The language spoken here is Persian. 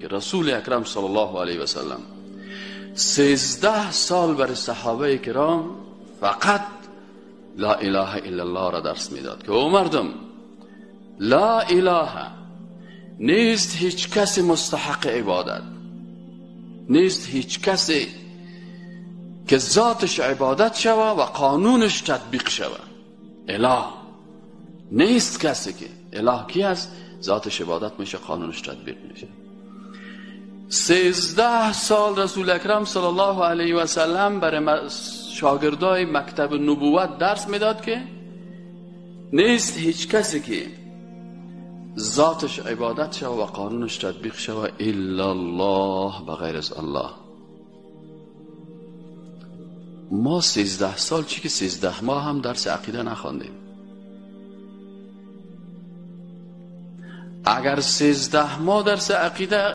رسول اکرم صلی الله علیه و سلم 13 سال برای صحابه کرام فقط لا اله الا الله را درس میداد که او مردم، لا اله نیست هیچ کسی مستحق عبادت، نیست هیچ کسی که ذاتش عبادت شود و قانونش تطبیق شود. اله نیست کسی که اله کی است؟ ذاتش عبادت میشه، قانونش تطبیق میشه. 13 سال رسول اکرم صلی الله علیه و سلم برای شاگردای مکتب نبوت درس میداد که نیست هیچ کسی که ذاتش عبادت شود و قانونش تطبیق شود الا الله، بغیر از الله. ما 13 سال چی که 13 ماه هم درس عقیده نخواندیم. اگر 13 ماه درس عقیده